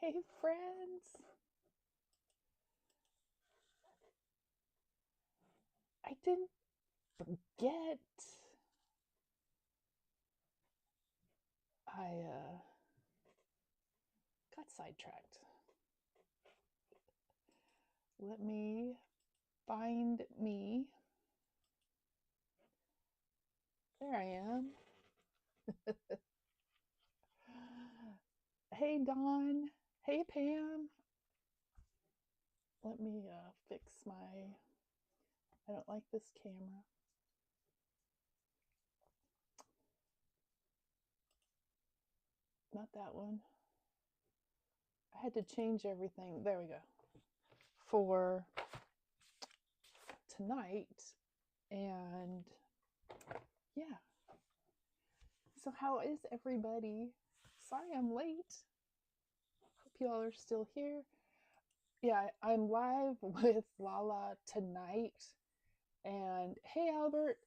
Hey, friends. I didn't forget. I got sidetracked. Let me find me. There I am. Hey, Dawn. Hey, Pam. Let me fix my. I don't like this camera. Not that one. I had to change everything. There we go. For tonight. And yeah. So, how is everybody? Sorry I'm late. Hope you all are still here. Yeah, I'm live with Lala tonight. And hey, Albert,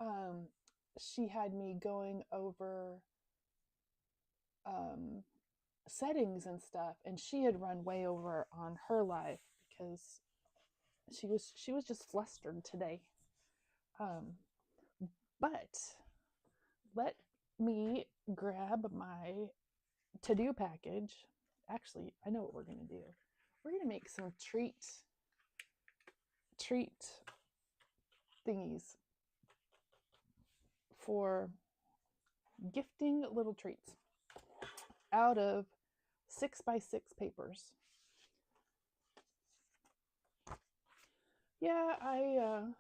um, she had me going over um, settings and stuff, and she had run way over on her live because she was just flustered today. Um, but let me grab my to-do package. Actually, I know what we're gonna do. We're gonna make some treat thingies for gifting little treats out of 6x6 papers. Yeah, I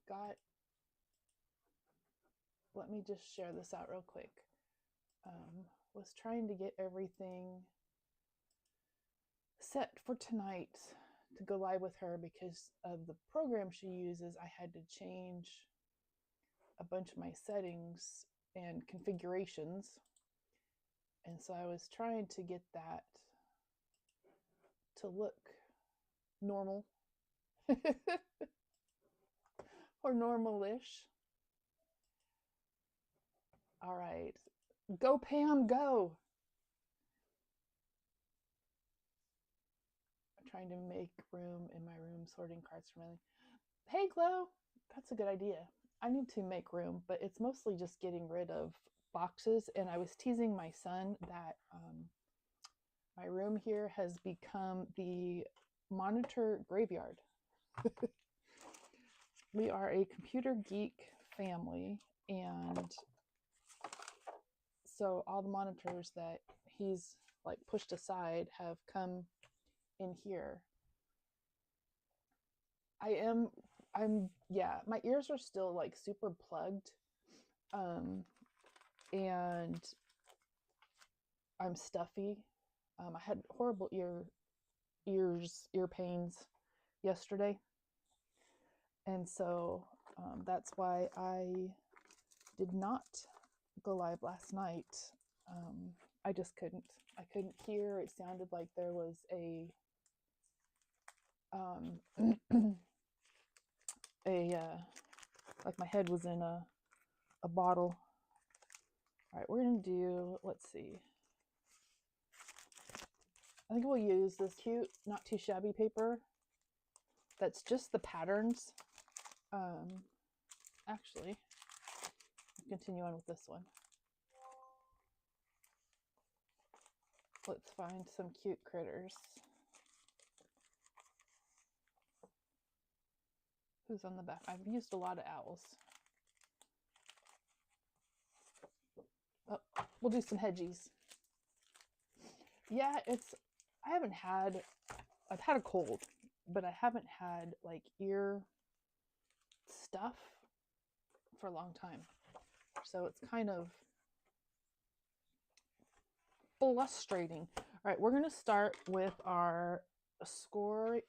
got. Let me just share this out real quick. Was trying to get everything set for tonight to go live with her because of the program she uses. I had to change a bunch of my settings and configurations. And so I was trying to get that to look normal or normal-ish. All right. Go, Pam, go. I'm trying to make room in my room, sorting cards from everything. Hey, Glow. That's a good idea. I need to make room, but it's mostly just getting rid of boxes. And I was teasing my son that my room here has become the monitor graveyard. We are a computer geek family, and so all the monitors that he's like pushed aside have come in here. Yeah, my ears are still like super plugged. And I'm stuffy. I had horrible ear pains yesterday. And so that's why I did not go live last night. I just couldn't. I couldn't hear. It sounded like there was a like my head was in a bottle. All right, we're gonna do. Let's see. I think we'll use this cute, not too shabby paper. That's just the patterns. Actually, continue on with this one. Let's find some cute critters. Who's on the back? I've used a lot of owls. Oh, we'll do some hedgies. Yeah, I've had a cold, but I haven't had like ear stuff for a long time. So it's kind of frustrating. All right, we're going to start with our scoring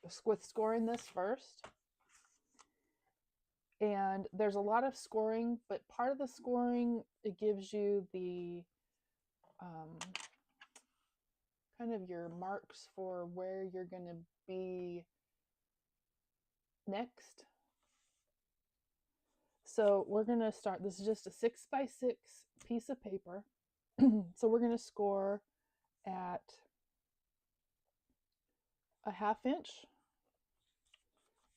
this first. And there's a lot of scoring, but part of the scoring, it gives you the kind of your marks for where you're going to be next. So we're going to start. This is just a 6x6 piece of paper. So we're going to score at a 1/2 inch.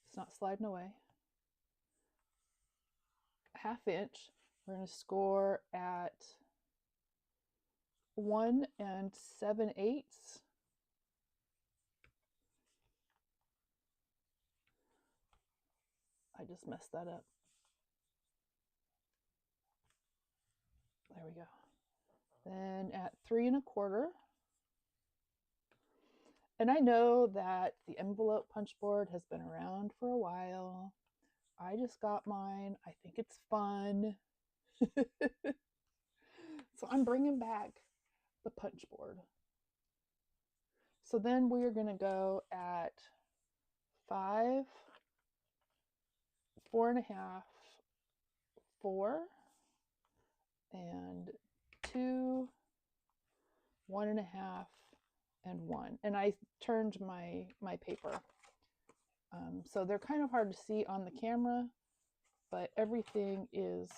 It's not sliding away. 1/2 inch. We're going to score at 1 7/8. I just messed that up. There we go. Then at 3 1/4. And I know that the envelope punch board has been around for a while. I just got mine. I think it's fun. So I'm bringing back the punch board. So then we are going to go at 5, 4 1/2, 4, and 2, 1 1/2, and 1. And I turned my paper. So they're kind of hard to see on the camera, but everything is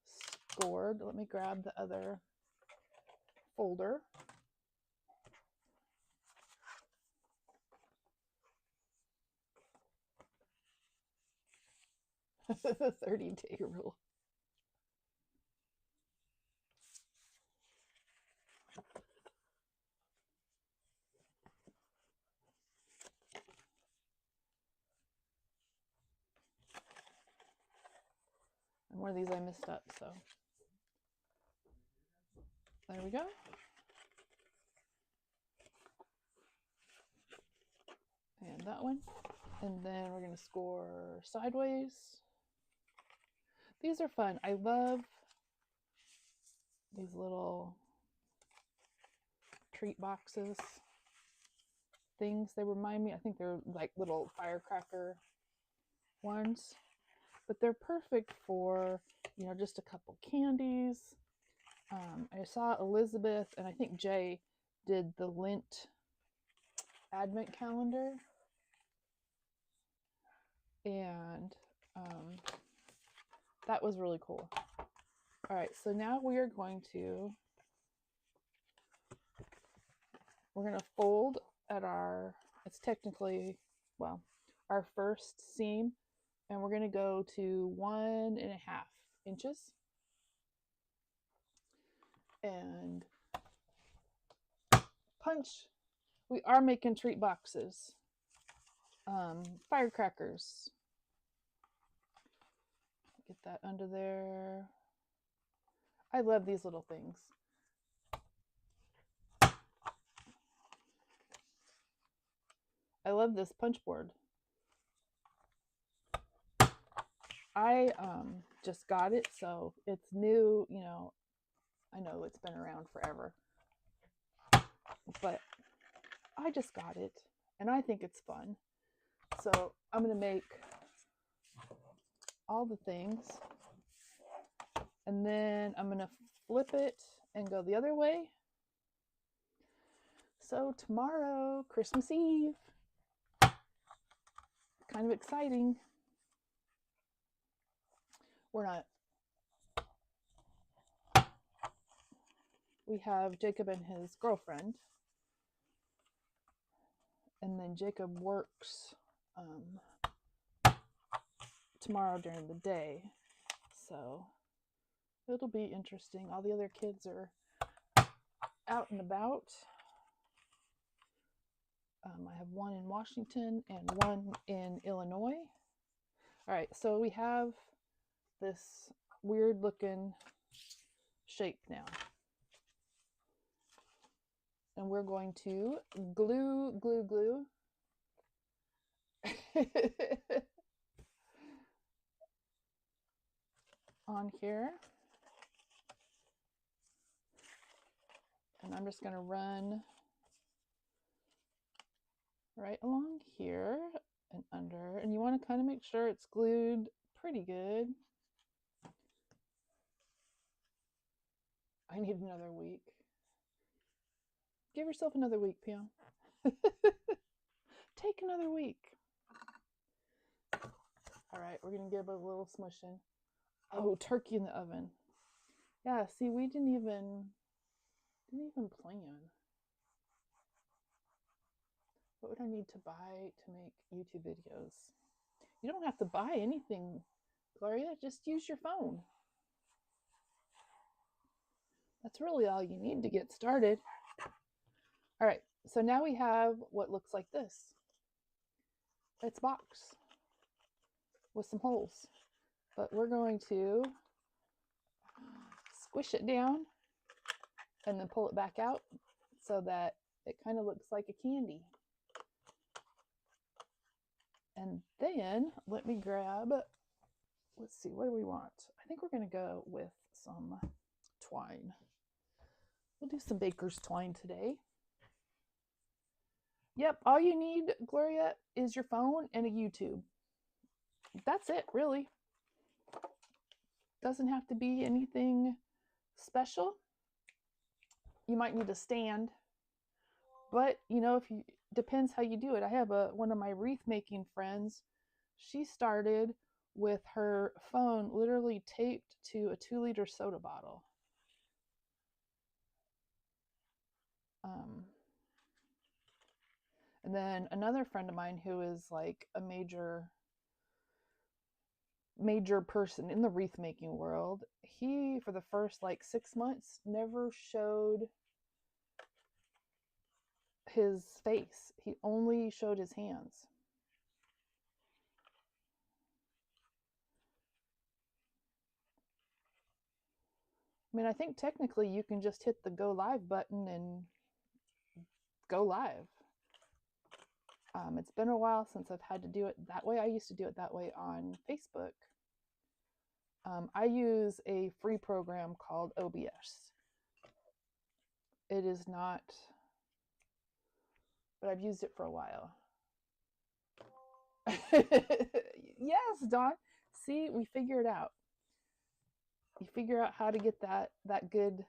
scored. Let me grab the other folder. The 30-day rule. And one of these I messed up, so there we go. And that one. And then we're going to score sideways. These are fun. I love these little treat boxes things. They remind me, I think they're like little firecracker ones, but they're perfect for, you know, just a couple candies. I saw Elizabeth and I think Jay did the Lent advent calendar, and that was really cool. All right, so now we are going to fold at our, it's technically, well, our first seam, and we're going to go to 1 1/2 inches. And punch. We are making treat boxes. Firecrackers. Get that under there. I love these little things. I love this punch board. I just got it, so it's new, you know. I know it's been around forever, but I just got it and I think it's fun. So I'm going to make all the things, and then I'm going to flip it and go the other way. So tomorrow, Christmas Eve, kind of exciting. We're not. We have Jacob and his girlfriend, and then Jacob works tomorrow during the day, so it'll be interesting. All the other kids are out and about. I have one in Washington and one in Illinois. All right, so we have this weird looking shape now. And we're going to glue on here. And I'm just going to run right along here and under. And you want to kind of make sure it's glued pretty good. I need another week. Give yourself another week, Pam. Take another week. All right, we're going to give it a little smushing. Oh, turkey in the oven. Yeah, see, we didn't even plan. What would I need to buy to make YouTube videos? You don't have to buy anything, Gloria. Just use your phone. That's really all you need to get started. All right, so now we have what looks like this. It's a box with some holes, but we're going to squish it down and then pull it back out so that it kind of looks like a candy. And then let me grab, let's see, what do we want? I think we're going to go with some twine. We'll do some baker's twine today. Yep, all you need, Gloria, is your phone and a YouTube. That's it, really. Doesn't have to be anything special. You might need a stand, but you know, if you depends how you do it. I have one of my wreath making friends. She started with her phone literally taped to a 2-liter soda bottle. And then another friend of mine who is like a major person in the wreath making world, he for the first like 6 months never showed his face. He only showed his hands. I mean, I think technically you can just hit the go live button and go live. It's been a while since I've had to do it that way. I used to do it that way on Facebook. I use a free program called OBS. It is not, but I've used it for a while. Yes, Dawn. See, we figure it out. You figure out how to get that good.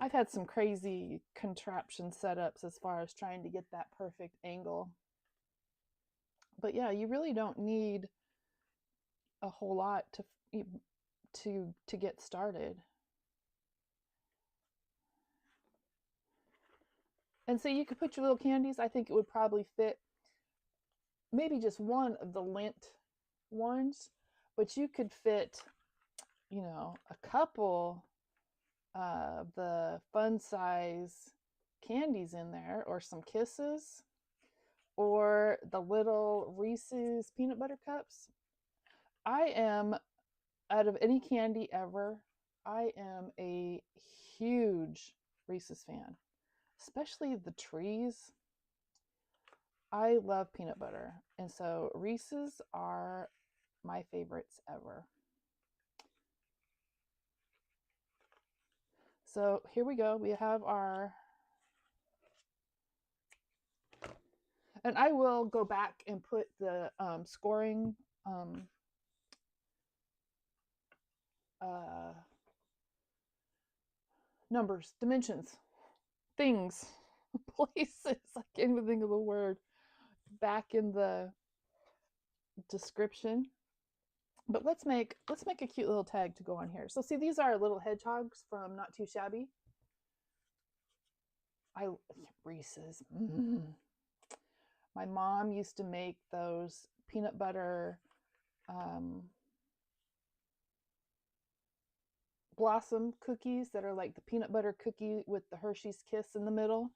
I've had some crazy contraption setups as far as trying to get that perfect angle. But yeah, you really don't need a whole lot to get started. And so you could put your little candies. I think it would probably fit maybe just one of the lint ones, but you could fit, you know, a couple of the fun size candies in there, or some Kisses, or the little Reese's peanut butter cups. I am, out of any candy ever, I am a huge Reese's fan, especially the trees. I love peanut butter, and so Reese's are my favorites ever. So here we go. We have our, and I will go back and put the scoring numbers, dimensions, things, places. I can't even think of the word. Back in the description. But let's make a cute little tag to go on here. So see, these are little hedgehogs from Not Too Shabby. Reese's. My mom used to make those peanut butter blossom cookies that are like the peanut butter cookie with the Hershey's Kiss in the middle.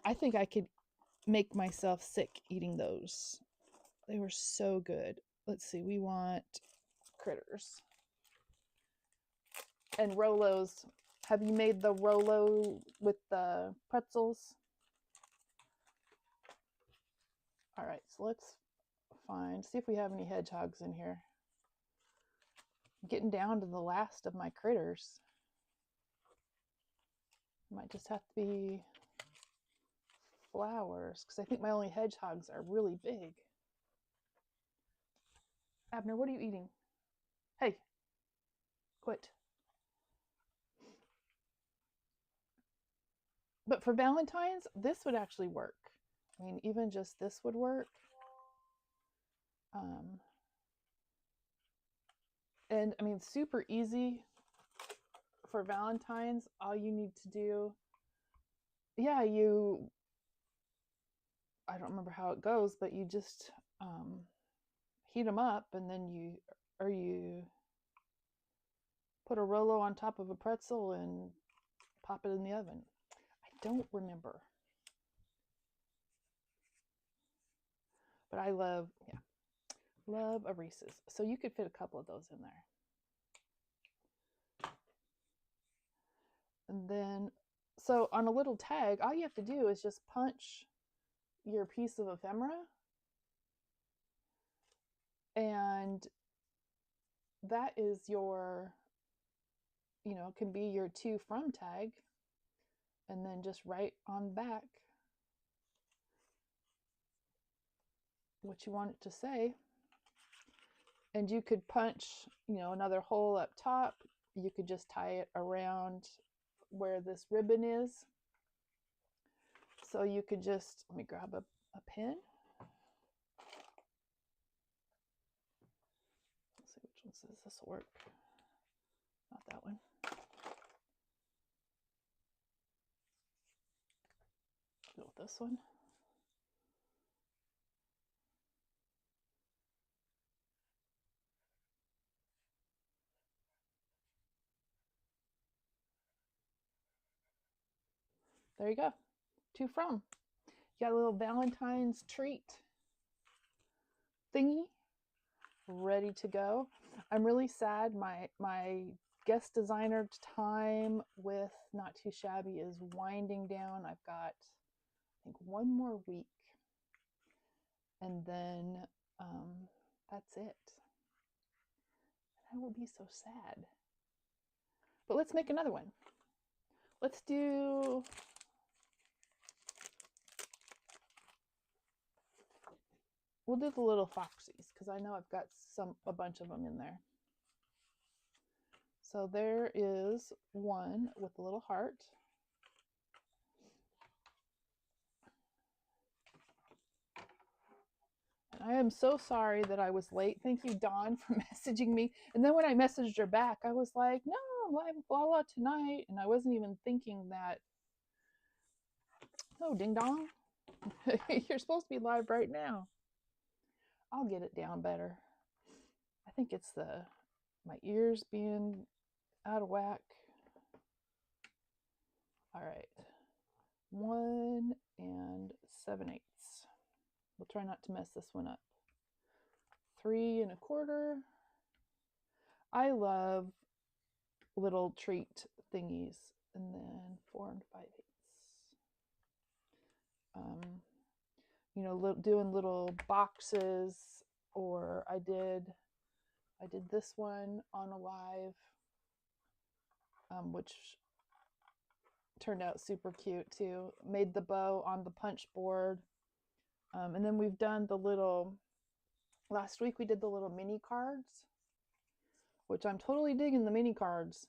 I think I could make myself sick eating those. They were so good. Let's see, we want critters. And Rolos. Have you made the Rolo with the pretzels? All right, so let's see if we have any hedgehogs in here. I'm getting down to the last of my critters. Might just have to be flowers, because I think my only hedgehogs are really big. Abner, what are you eating? Hey, quit. But for Valentine's, this would actually work. I mean, even just this would work. And I mean, super easy for Valentine's. All you need to do, yeah, you I don't remember how it goes, but you just heat them up, and then you put a Rolo on top of a pretzel and pop it in the oven. I don't remember. But I love a Reese's. So you could fit a couple of those in there. And then, so on a little tag, all you have to do is just punch your piece of ephemera, and that is your, can be your to from tag, and then just write on the back what you want it to say. And you could punch, another hole up top. You could just tie it around where this ribbon is. So you could just, let me grab a pen. Let's see which one says this will work. Not that one. Go with this one. There you go. To from. You got a little Valentine's treat thingy ready to go. I'm really sad. My guest designer time with Not Too Shabby is winding down. I've got, I think, one more week, and then that's it. I will be so sad. But let's make another one. Let's do, we'll do the little foxies, because I know I've got a bunch of them in there. So there is one with a little heart. And I am so sorry that I was late. Thank you, Dawn, for messaging me. And then when I messaged her back, I was like, no, I'm live with Lala tonight. And I wasn't even thinking that, oh, ding dong. You're supposed to be live right now. I'll get it down better. I think it's my ears being out of whack. All right. 1 7/8. We'll try not to mess this one up. 3 1/4. I love little treat thingies. And then 4 5/8. Doing little boxes, or I did this one on a live, which turned out super cute too. Made the bow on the punch board. And then we've done the little, last week we did the little mini cards, which I'm totally digging the mini cards.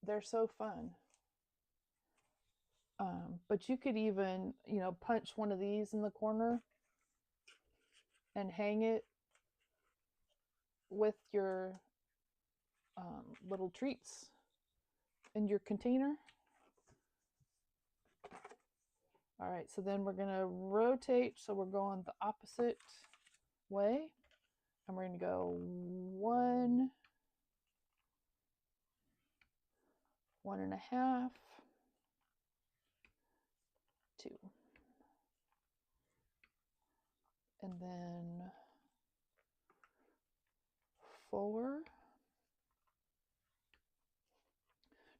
They're so fun. But you could even, punch one of these in the corner and hang it with your little treats in your container. All right, so then we're gonna rotate, so we're going the opposite way, and we're gonna go 1, 1 1/2, 2, and then 4.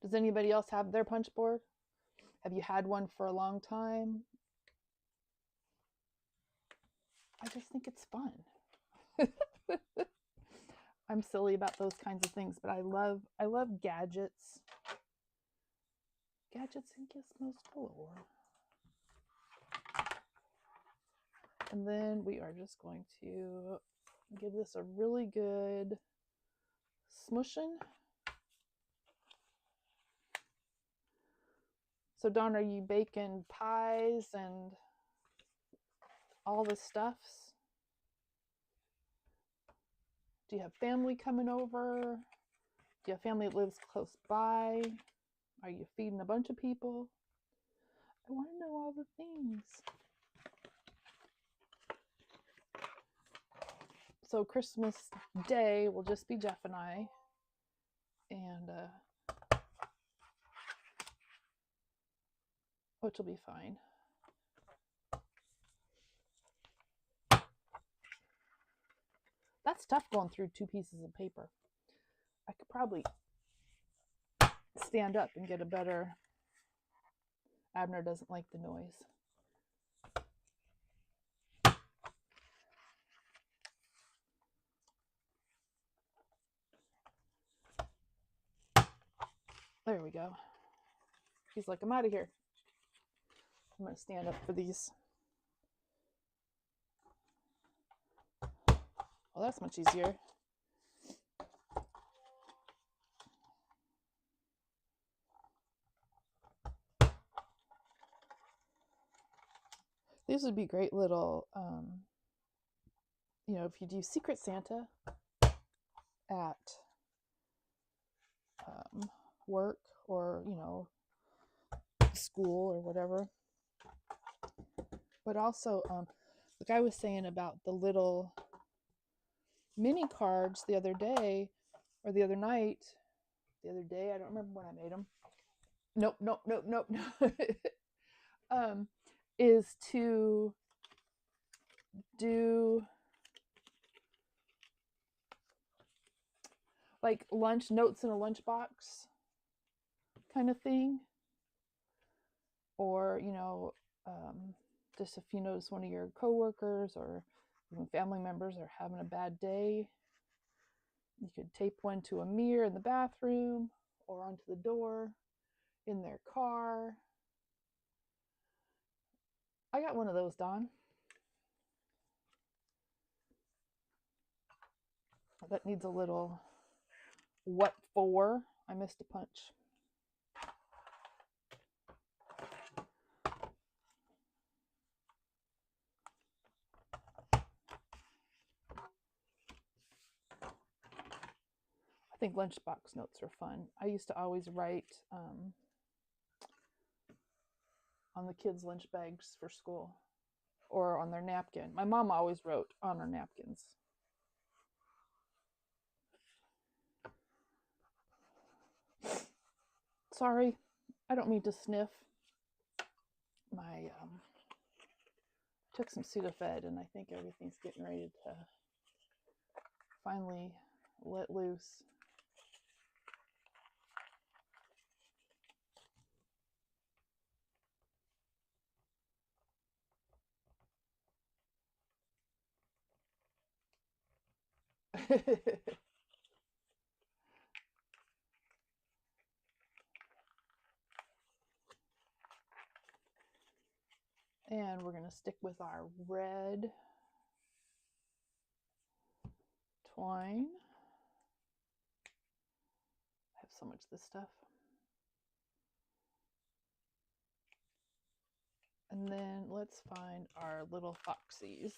Does anybody else have their punch board? Have you had one for a long time? I just think it's fun. I'm silly about those kinds of things, but I love gadgets. Gadgets and gizmos galore. And then we are just going to give this a really good smushing. So Dawn, are you baking pies and all the stuffs? Do you have family coming over? Do you have family that lives close by? Are you feeding a bunch of people? I want to know all the things. So Christmas Day will just be Jeff and I. And which will be fine. That's tough going through 2 pieces of paper. I could probably stand up and get a better. Abner doesn't like the noise. There we go. He's like, I'm out of here. I'm going to stand up for these. Well, that's much easier. These would be great little, you know, if you do Secret Santa at work or, you know, school or whatever. But also, the guy was saying about the little mini cards the other day, or the other night, the other day, I don't remember when I made them. Nope. Is to do like lunch notes in a lunchbox kind of thing. Or, you know, just if you notice one of your coworkers or even family members are having a bad day, you could tape one to a mirror in the bathroom or onto the door in their car. I got one of those, Dawn. That needs a little what for. I missed a punch. I think lunchbox notes are fun. I used to always write on the kids' lunch bags for school or on their napkin. My mom always wrote on her napkins. Sorry, I don't mean to sniff. My took some Sudafed and I think everything's getting ready to finally let loose. And we're going to stick with our red twine. I have so much of this stuff. And then let's find our little foxies.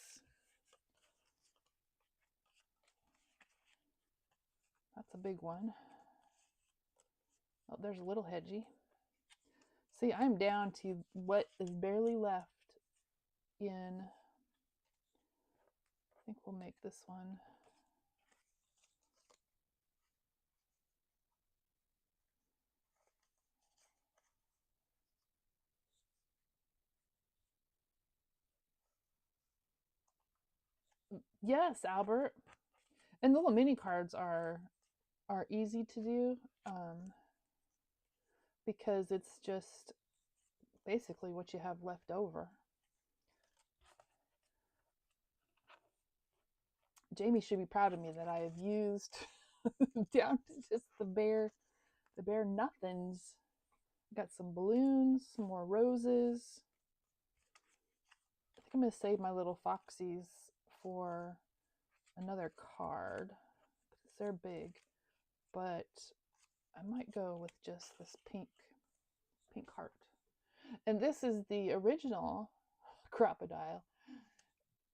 That's a big one. Oh, there's a little hedgy. See, I'm down to what is barely left in, I think we'll make this one. Yes, Albert. And the little mini cards are easy to do because it's just basically what you have left over. Jamie should be proud of me that I have used down to just the bare nothings. Got some balloons, some more roses. I think I'm going to save my little foxies for another card because they're big, but I might go with just this pink heart. And this is the original crocodile.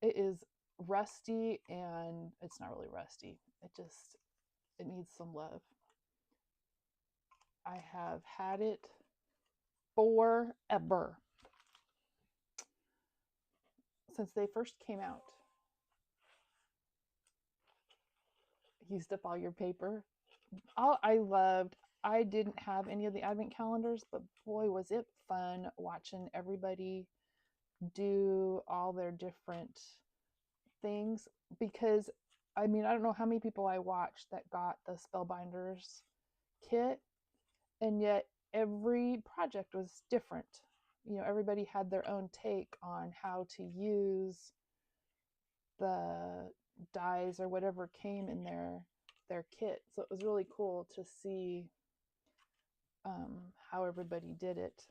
It is rusty, and it's not really rusty. It needs some love. I have had it forever. since they first came out. Used up all your paper. I didn't have any of the advent calendars, but boy, was it fun watching everybody do all their different things. Because, I mean, I don't know how many people I watched that got the Spellbinders kit, and yet every project was different. You know, everybody had their own take on how to use the dies or whatever came in their kit. So it was really cool to see how everybody did it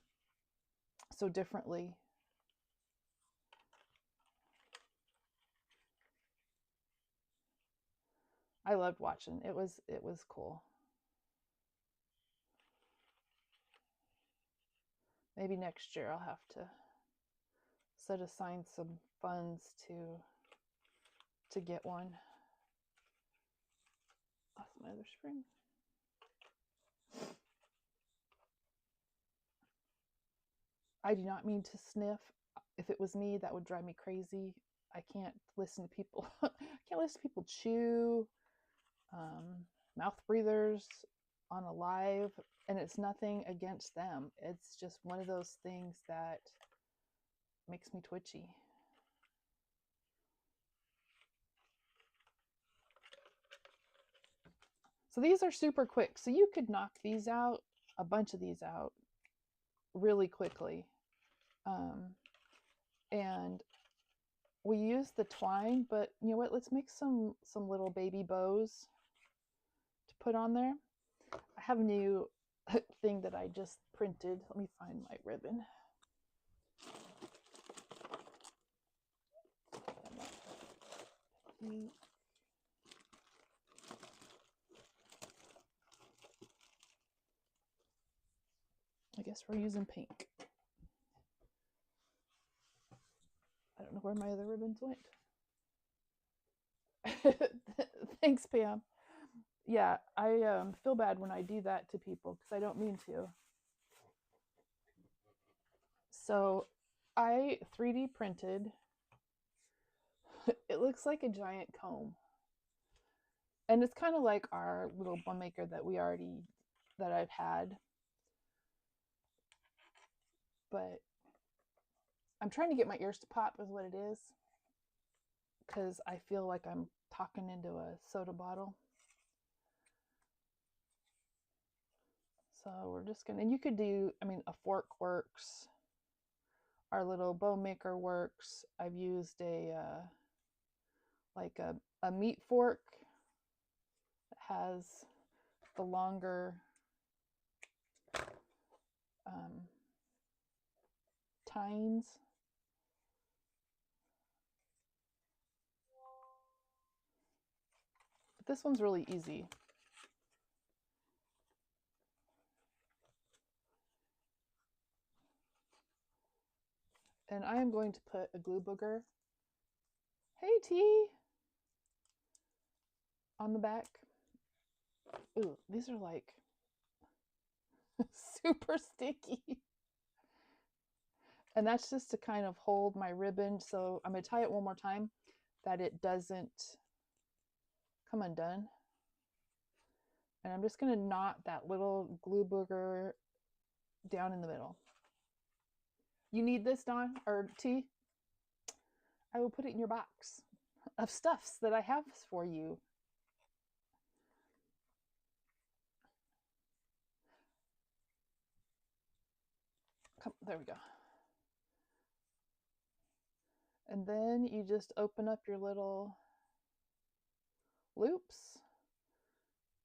so differently. I loved watching. It was cool. Maybe next year I'll have to set aside some funds to get one. That's my other spring. I do not mean to sniff. If it was me, that would drive me crazy. I can't listen to people. I can't listen to people chew, mouth breathers on a live, and it's nothing against them. It's just one of those things that makes me twitchy. So these are super quick. So you could knock these out, a bunch of these out really quickly. And we use the twine, but you know what? Let's make some little baby bows to put on there. I have a new thing that I just printed. Let me find my ribbon. I guess we're using pink. I don't know where my other ribbons went. Thanks, Pam. Yeah, I feel bad when I do that to people because I don't mean to. So I 3D printed. It looks like a giant comb. And it's kind of like our little bun maker that I've had. But I'm trying to get my ears to pop is what it is. Because I feel like I'm talking into a soda bottle. So we're just gonna, and you could do, I mean, a fork works. Our little bow maker works. I've used like a meat fork that has the longer tines. But this one's really easy. And I am going to put a glue booger. Hey, T! On the back. Ooh, these are like super sticky. And that's just to kind of hold my ribbon. So I'm going to tie it one more time that it doesn't come undone. And I'm just going to knot that little glue booger down in the middle. You need this, Dawn, or T? I will put it in your box of stuffs that I have for you. Come, there we go. And then you just open up your little loops,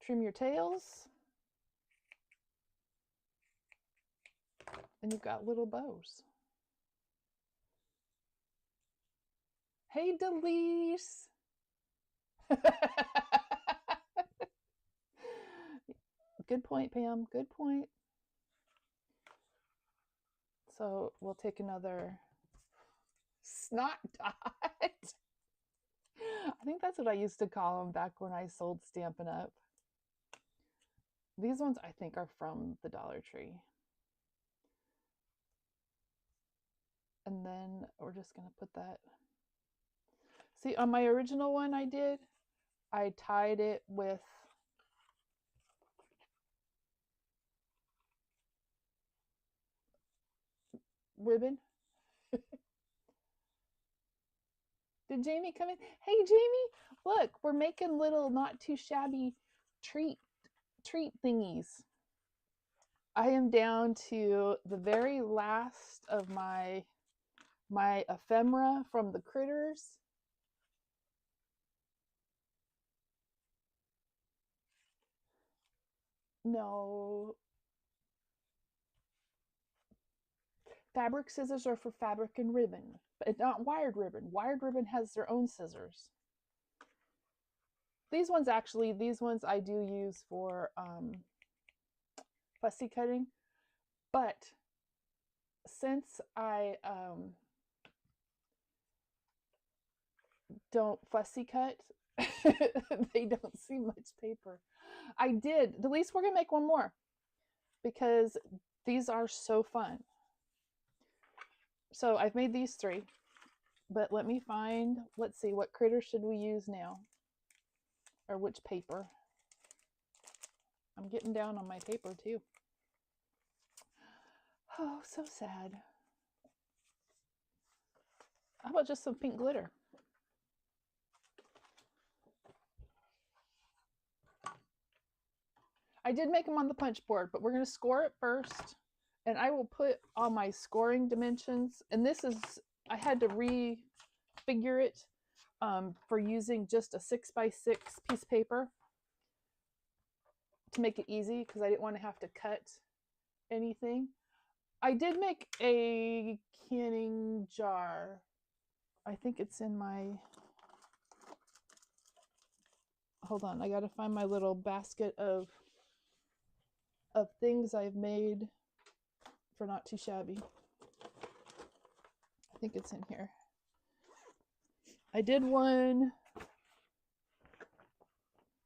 trim your tails, and you've got little bows. Hey, Delise. Good point, Pam. Good point. So we'll take another snot dot. I think that's what I used to call them back when I sold Stampin' Up. These ones I think are from the Dollar Tree. And then we're just going to put that See, on my original one I tied it with ribbon. Did Jamie come in? Hey, Jamie, look, we're making little not too shabby treat thingies. I am down to the very last of my ephemera from the critters. No, fabric scissors are for fabric and ribbon, but not wired ribbon. Wired ribbon has their own scissors. These ones I do use for fussy cutting, but since I don't fussy cut, they don't see much paper. I did. At least we're gonna make one more because these are so fun. So I've made these 3, but let me find, let's see, what critter should we use now? Or which paper? I'm getting down on my paper too. Oh, so sad. How about just some pink glitter? I did make them on the punch board, but we're going to score it first. And I will put all my scoring dimensions. And this is, I had to refigure it for using just a 6x6 piece of paper to make it easy because I didn't want to have to cut anything. I did make a canning jar. I think it's in my, hold on, I got to find my little basket of things I've made for Not Too Shabby. I think it's in here. I did one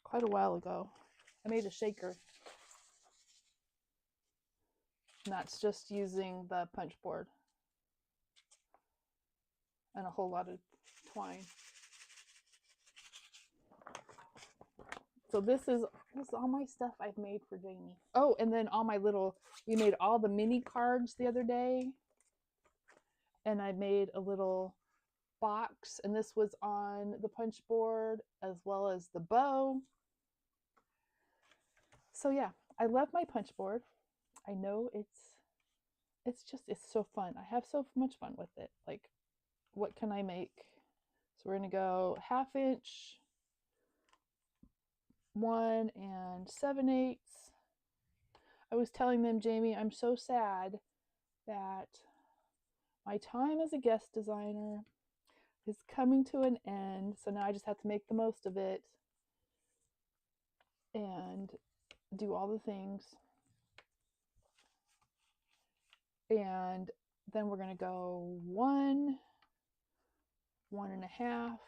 quite a while ago. I made a shaker. And that's just using the punch board and a whole lot of twine. So this is all my stuff I've made for Jamie. Oh, and then all my little, we made all the mini cards the other day. And I made a little box, and this was on the punch board as well as the bow. So yeah, I love my punch board. I know it's so fun. I have so much fun with it. Like, what can I make? So we're gonna go 1/2 inch, 1 7/8. I was telling them, Jamie, I'm so sad that my time as a guest designer is coming to an end. So now I just have to make the most of it and do all the things. And then we're going to go 1, 1.5,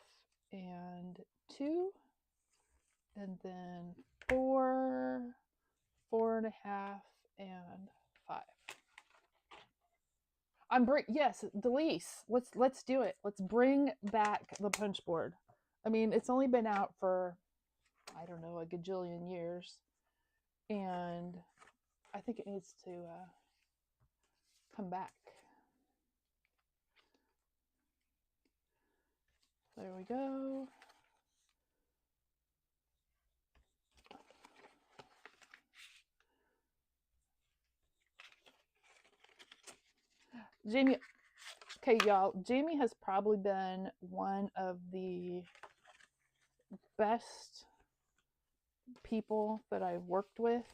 and 2, and then 4, 4.5, and 5. Yes, Delise, let's do it. Let's bring back the punch board. I mean, it's only been out for, I don't know, a gajillion years, and I think it needs to come back. There we go. Jamie, okay, y'all, Jamie has probably been one of the best people that I've worked with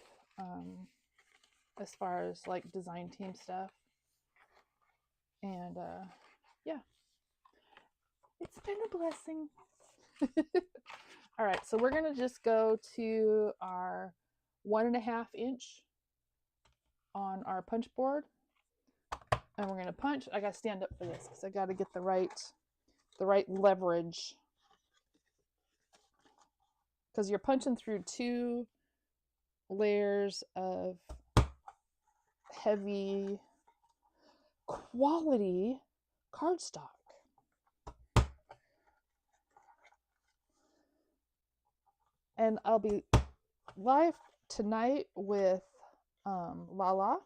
as far as like design team stuff. And yeah, it's been a blessing. All right, so we're gonna just go to our 1.5 inch on our punch board, and we're gonna punch. I gotta stand up for this because I gotta get the right leverage, because you're punching through 2 layers of heavy quality cardstock. And I'll be live tonight with Lala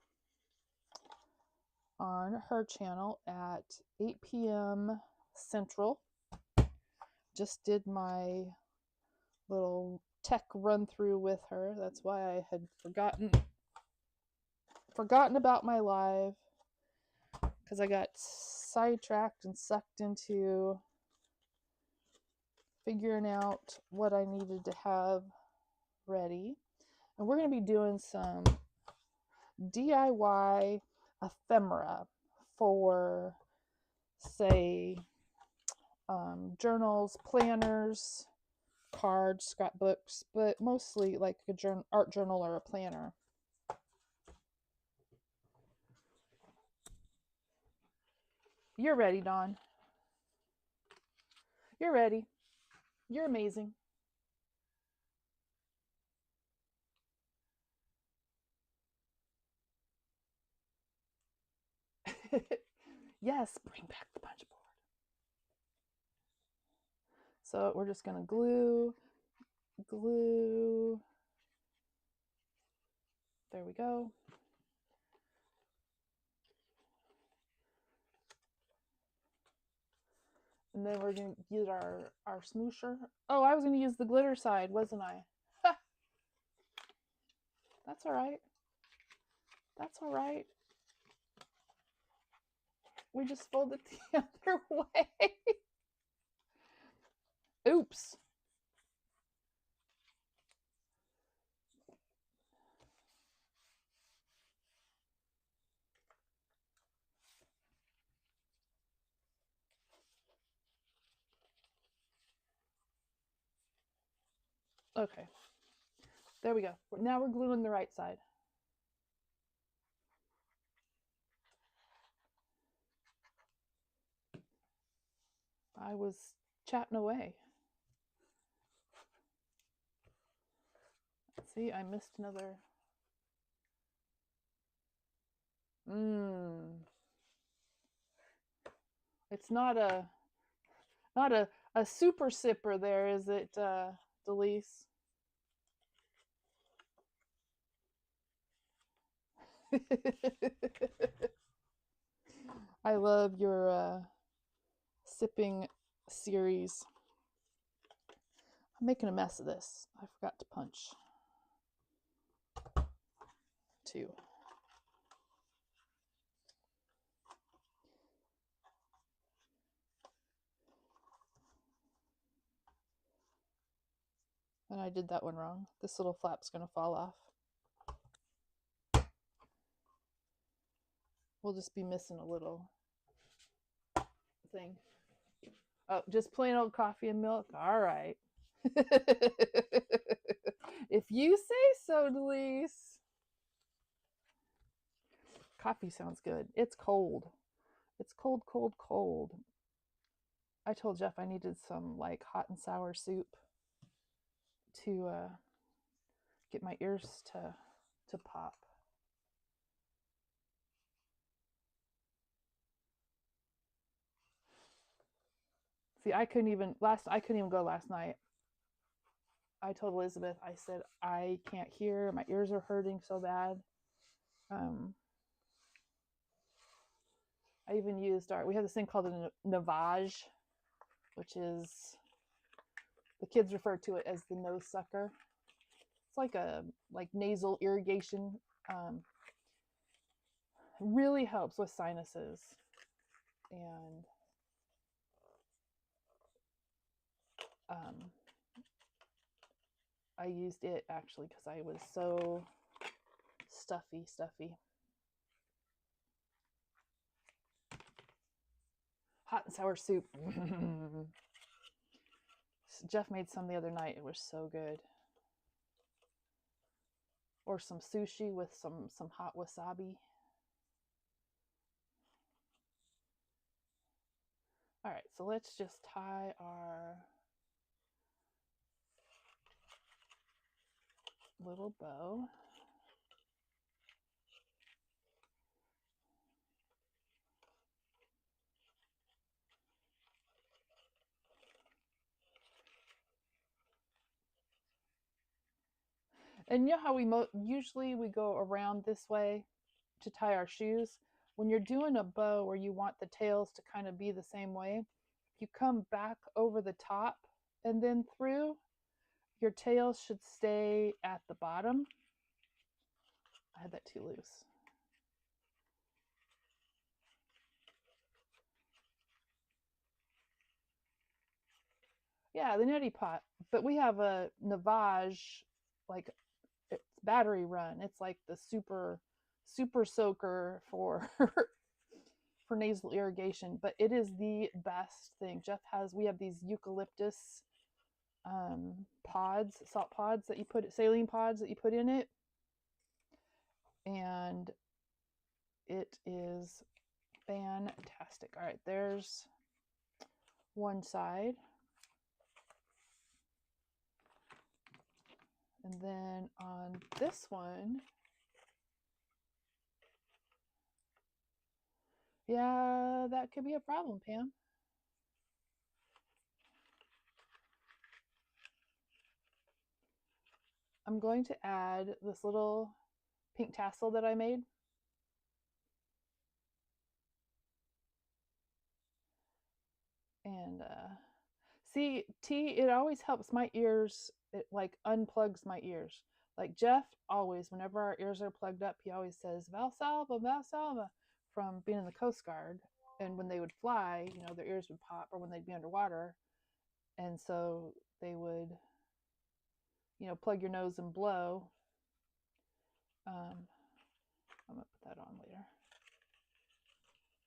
on her channel at 8 p.m. Central. Just did my little tech run through with her. That's why I had forgotten about my live, because I got sidetracked and sucked into figuring out what I needed to have ready. And we're going to be doing some DIY ephemera for, say, journals, planners, cards, scrapbooks, but mostly like a art journal or a planner. You're ready, Dawn. You're ready. You're amazing. Yes, bring back the punch board. So we're just going to glue. There we go. And then we're going to use our smoosher. Oh, I was going to use the glitter side, wasn't I? That's all right. That's all right. We just fold it the other way. Oops. Okay. There we go. Now we're gluing the right side. I was chatting away. See, I missed another. It's not a super sipper there, is it, Delise? I love your sipping series. I'm making a mess of this. I forgot to punch. 2. And I did that one wrong. This little flap's going to fall off. We'll just be missing a little thing. Oh, just plain old coffee and milk? All right. If you say so, Delise. Coffee sounds good. It's cold. It's cold, cold, cold. I told Jeff I needed some like hot and sour soup to get my ears to pop. See, I couldn't even go last night. I told Elizabeth, I said, I can't hear. My ears are hurting so bad. I even used we have this thing called a Navage, which is, the kids refer to it as the nose sucker. It's like a nasal irrigation. Really helps with sinuses. And I used it actually because I was so stuffy. Hot and sour soup. Jeff made some the other night. It was so good. Or some sushi with some hot wasabi. All right, so let's just tie our little bow. And you know how we usually we go around this way to tie our shoes? When you're doing a bow where you want the tails to kind of be the same way, if you come back over the top and then through, your tails should stay at the bottom. I had that too loose. Yeah, the neti pot. But we have a Navage, like it's battery run. It's like the super soaker for for nasal irrigation. But it is the best thing. We have these eucalyptus pods, salt pods that you put, saline pods that you put in it, and it is fantastic. All right, there's one side. And then on this one, yeah, that could be a problem, Pam. I'm going to add this little pink tassel that I made. And see, it always helps my ears. It like unplugs my ears. Like Jeff always, whenever our ears are plugged up, he always says Valsalva, Valsalva, from being in the Coast Guard. And when they would fly, you know, their ears would pop, or when they'd be underwater. And so they would, you know, plug your nose and blow. I'm gonna put that on later.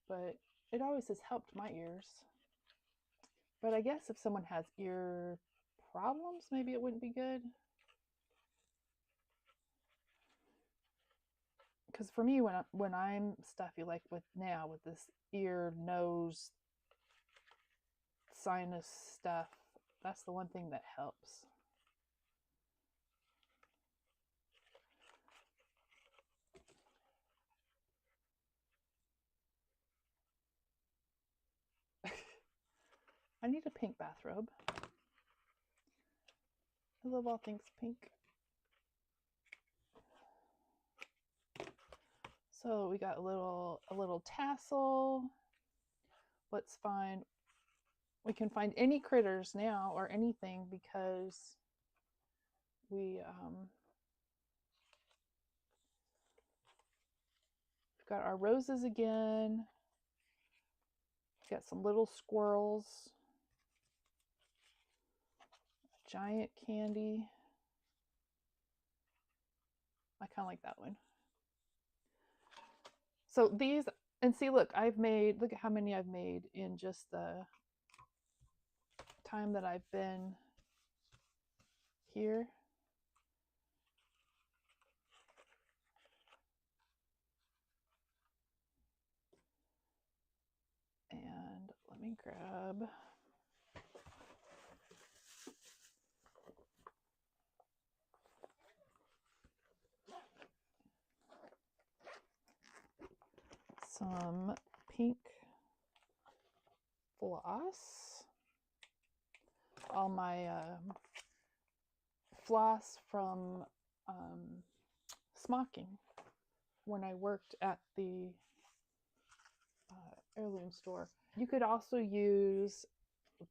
But it always has helped my ears. But I guess if someone has ear problems, maybe it wouldn't be good. Because for me, when I'm stuffy, like with this ear, nose, sinus stuff, that's the one thing that helps. I need a pink bathrobe. I love all things pink. So we got a little tassel. Let's find, we can find any critters now or anything because we've got our roses again. We've got some little squirrels. A giant candy. I kind of like that one. So these, and see, look at how many I've made in just the time that I've been here. And let me grab some pink floss. All my floss from smocking when I worked at the heirloom store. You could also use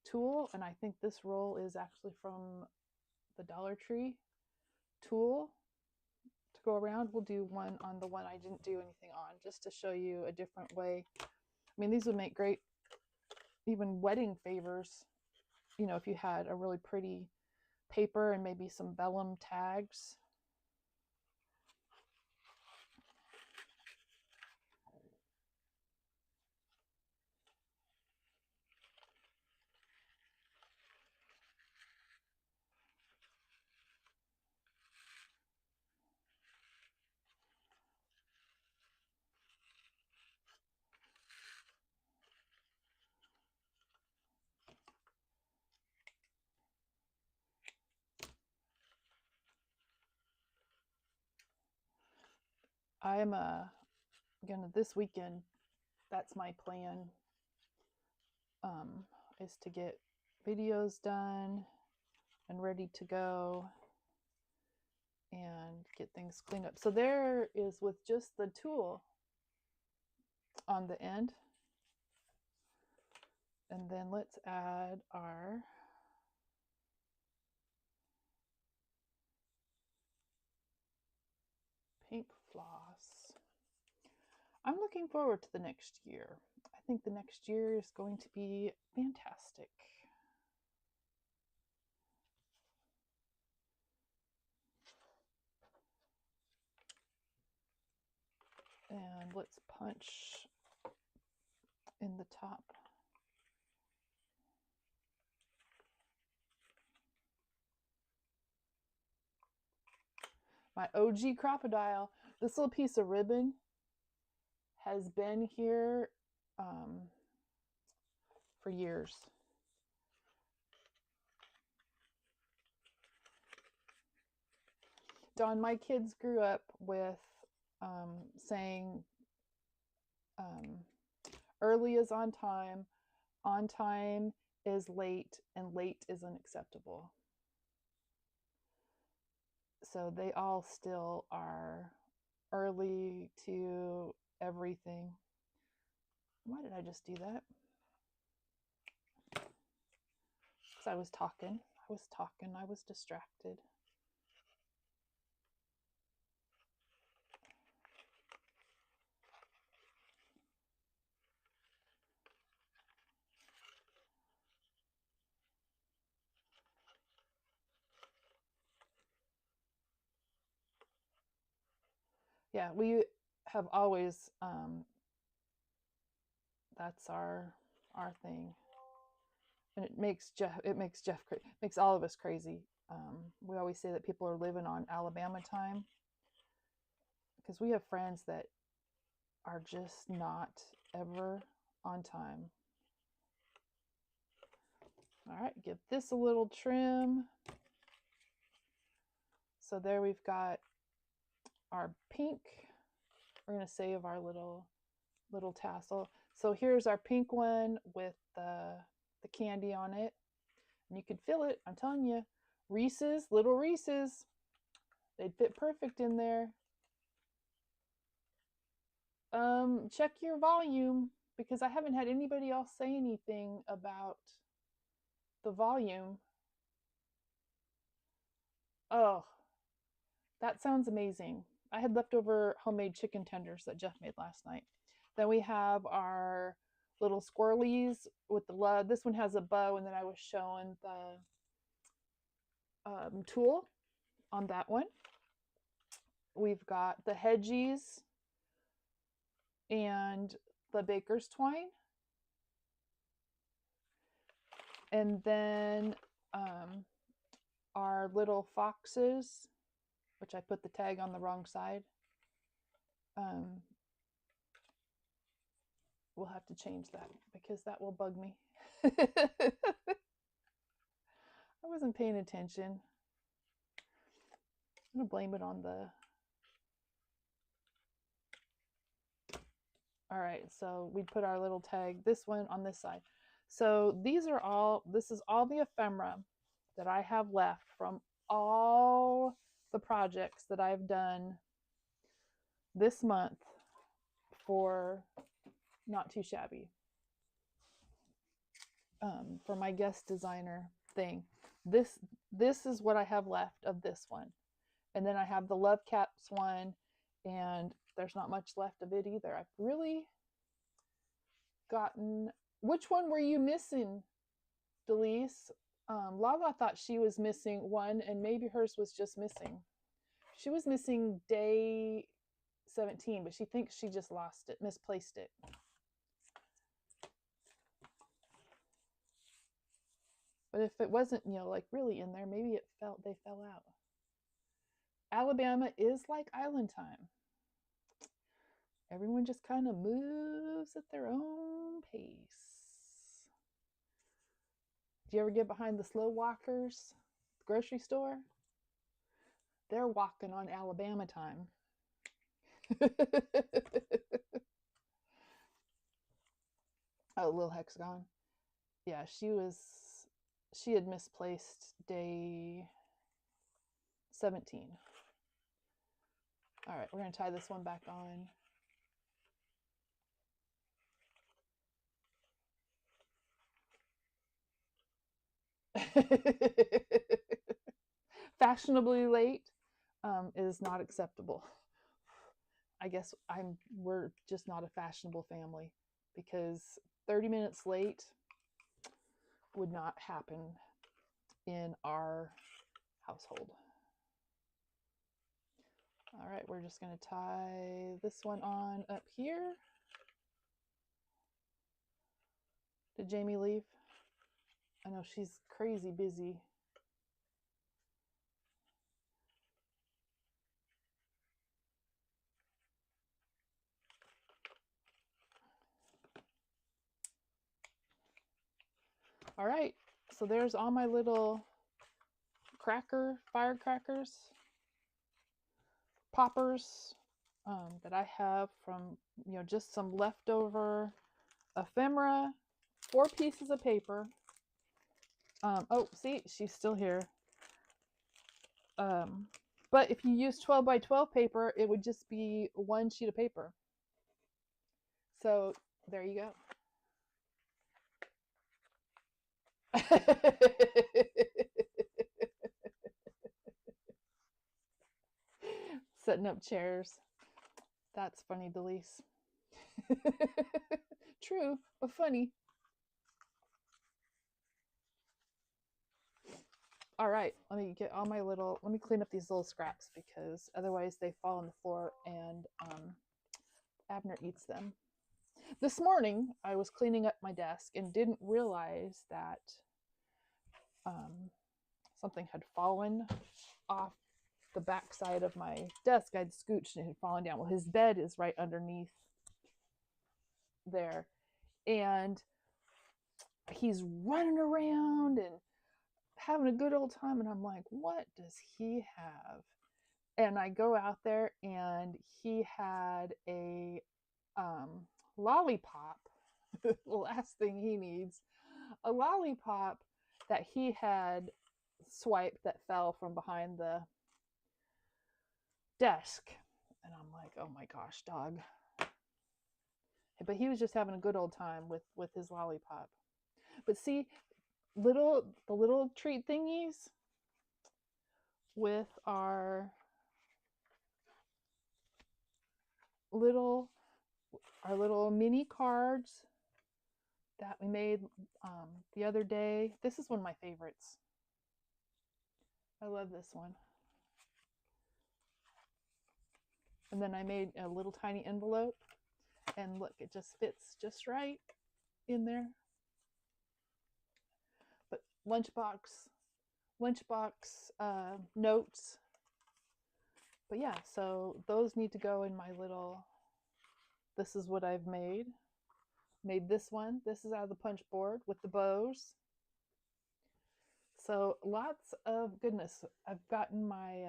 tulle, and I think this roll is actually from the Dollar Tree tulle to go around. We'll do one on the one I didn't do anything on, just to show you a different way. I mean, these would make great even wedding favors, you know, if you had a really pretty paper and maybe some vellum tags. I'm gonna this weekend, that's my plan, is to get videos done and ready to go, and get things cleaned up. So there is with just the tool on the end. And then let's add our pink floss. I'm looking forward to the next year. I think the next year is going to be fantastic. And let's punch in the top. My OG crocodile. This little piece of ribbon has been here for years. Dawn, my kids grew up with saying early is on time is late, and late is unacceptable. So they all still are early to everything. Why did I just do that? Because I was talking, I was distracted. Yeah, we have always that's our thing, and it makes Jeff makes all of us crazy. We always say that people are living on Alabama time because we have friends that are just not ever on time. All right, give this a little trim. So there we've got our pink. We're going to save our little tassel. So here's our pink one with the candy on it. And you could feel it. I'm telling you, Reese's, little Reese's, they'd fit perfect in there. Check your volume, because I haven't had anybody else say anything about the volume. Oh, that sounds amazing. I had leftover homemade chicken tenders that Jeff made last night. Then we have our little squirrelies with the love. This one has a bow, and then I was showing the tulle on that one. We've got the hedgies and the baker's twine. And then our little foxes, which I put the tag on the wrong side. We'll have to change that because that will bug me. I wasn't paying attention. I'm going to blame it on the... All right, so we put our little tag, this one on this side. So these are all, this is all the ephemera that I have left from all the projects that I've done this month for Not Too Shabby. For my guest designer thing. This is what I have left of this one. And then I have the Love Caps one, and there's not much left of it either. I've really gotten... Which one were you missing, Delise? Lala thought she was missing one, and maybe hers was just missing. She was missing day 17, but she thinks she just lost it, misplaced it. But if it wasn't, like really in there, maybe they fell out. Alabama is like Island Time. Everyone just kind of moves at their own pace. Do you ever get behind the slow walkers at the grocery store? They're walking on Alabama time. Oh, Lil Hexagon. Yeah, she had misplaced day 17. All right, we're going to tie this one back on. Fashionably late is not acceptable. I guess we're just not a fashionable family, because 30 minutes late would not happen in our household. All right, we're just going to tie this one on up here. Did Jamie leave? I know she's crazy busy. All right, so there's all my little firecrackers, poppers that I have from, just some leftover ephemera, 4 pieces of paper. Oh, see, she's still here. But if you use 12 by 12 paper, it would just be 1 sheet of paper. So there you go. Setting up chairs. That's funny, Delise. True, but funny. All right, let me clean up these little scraps, because otherwise they fall on the floor and Abner eats them. This morning I was cleaning up my desk and didn't realize that something had fallen off the back side of my desk. I'd scooched and it had fallen down. Well, his bed is right underneath there, and he's running around and having a good old time, and I'm like, what does he have? And I go out there, and he had a lollipop. The last thing he needs, a lollipop that he had swiped that fell from behind the desk. And I'm like, oh my gosh, dog. But he was just having a good old time with his lollipop. But see, the little treat thingies with our little mini cards that we made the other day. This is one of my favorites. I love this one. And then I made a little tiny envelope, and look, it just fits just right in there. But lunchbox notes. But yeah, so those need to go in my little, this is what I've made this one. This is out of the punch board with the bows. So lots of goodness. I've gotten my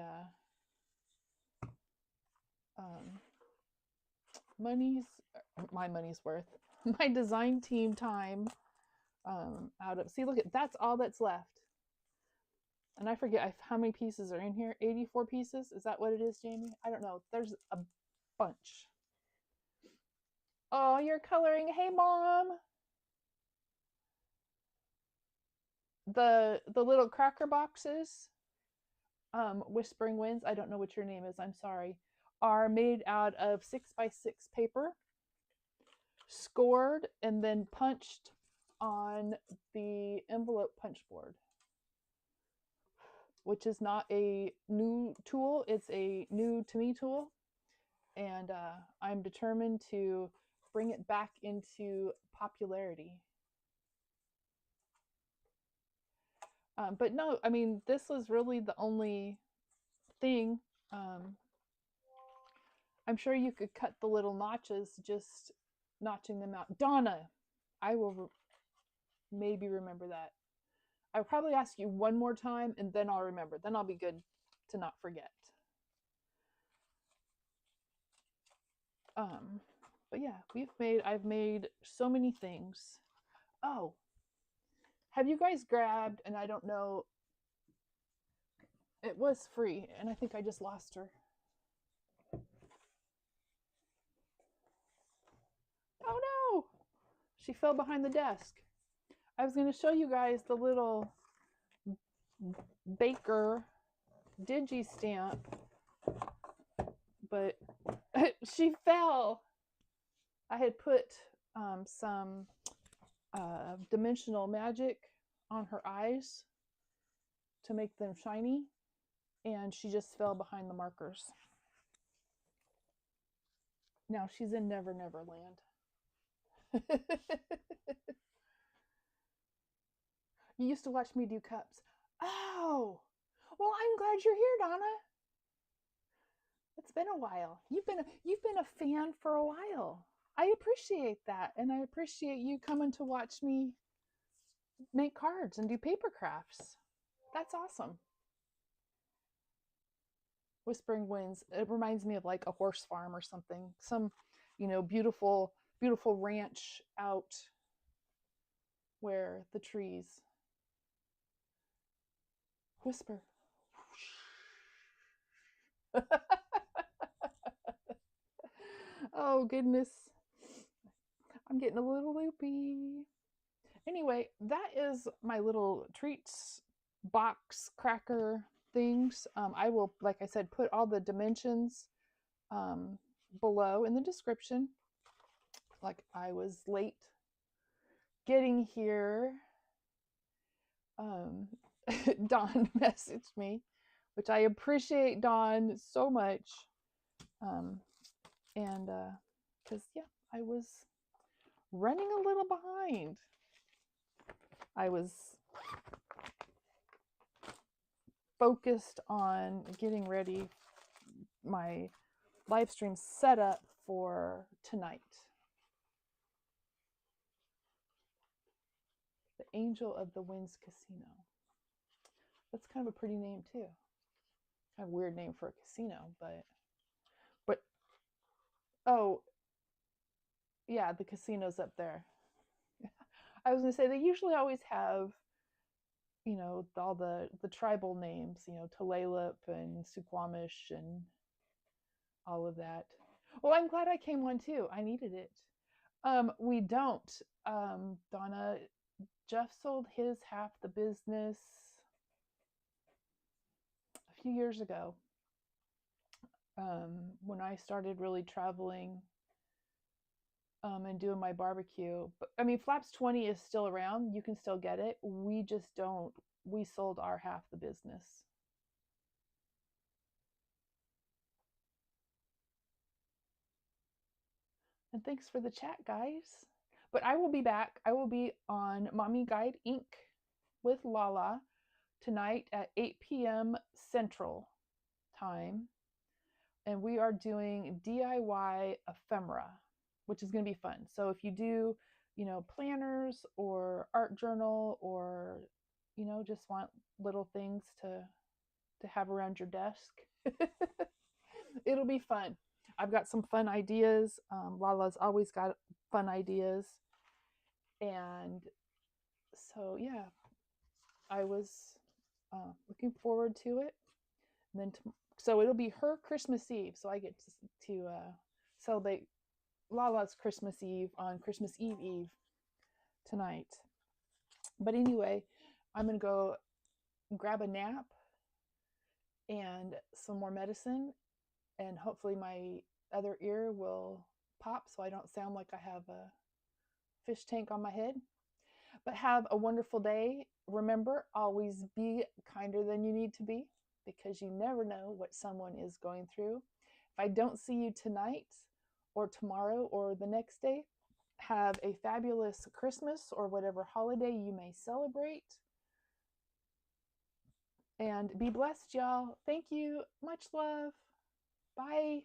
my money's worth, my design team time out of, see, look at, that's all that's left. And I forget how many pieces are in here. 84 pieces. Is that what it is, Jamie? I don't know. There's a bunch. Oh, you're coloring. Hey, Mom. The little cracker boxes, Whispering Winds, I don't know what your name is, I'm sorry, are made out of 6x6 paper, scored and then punched on the envelope punch board, which is not a new tool. It's a new to me tool, and I'm determined to bring it back into popularity. But no, I mean, this was really the only thing. I'm sure you could cut the little notches, just notching them out. Donna, I will maybe remember that. I'll probably ask you one more time, and then I'll remember. Then I'll be good to not forget. But yeah, I've made so many things. Oh, have you guys grabbed, and I don't know, it was free, and I think I just lost her. She fell behind the desk. I was going to show you guys the little Baker digi stamp, but she fell. I had put some dimensional magic on her eyes to make them shiny, and she just fell behind the markers. Now she's in Never Never Land. You used to watch me do cups. Oh, well, I'm glad you're here, Donna. It's been a while. You've been a fan for a while. I appreciate that, and I appreciate you coming to watch me make cards and do paper crafts. That's awesome. Whispering Winds. It reminds me of like a horse farm or something. Some, beautiful, beautiful ranch out where the trees whisper. Oh, goodness. I'm getting a little loopy. Anyway, that is my little treats box cracker things. I will, like I said, put all the dimensions below in the description. Like, I was late getting here. Dawn messaged me, which I appreciate, Dawn, so much. And because, yeah, I was running a little behind. I was focused on getting ready my live stream set up for tonight. The Angel of the Winds Casino. That's kind of a pretty name too. Kind of a weird name for a casino, but oh yeah, the casino's up there. I was gonna say they usually always have, all the tribal names, Tulalip and Suquamish and all of that. Well, I'm glad I came on too. I needed it. We don't. Donna, Jeff sold his half the business a few years ago. When I started really traveling and doing my barbecue. But I mean, Flaps 20 is still around. You can still get it. We just don't. We sold our half the business. And thanks for the chat, guys. But I will be back. I will be on Mommy Guide Inc. with Lala tonight at 8 p.m. Central Time. And we are doing DIY ephemera, which is going to be fun. So if you do, planners or art journal, or, just want little things to have around your desk, it'll be fun. I've got some fun ideas. Lala's always got fun ideas. And so, yeah, I was looking forward to it. And then, so it'll be her Christmas Eve. So I get to celebrate Lala's Christmas Eve on Christmas Eve tonight. But anyway, I'm going to go grab a nap and some more medicine, and hopefully my other ear will pop so I don't sound like I have a fish tank on my head. But have a wonderful day. Remember, always be kinder than you need to be, because you never know what someone is going through. If I don't see you tonight or tomorrow or the next day, have a fabulous Christmas or whatever holiday you may celebrate. And be blessed, y'all. Thank you. Much love. Bye.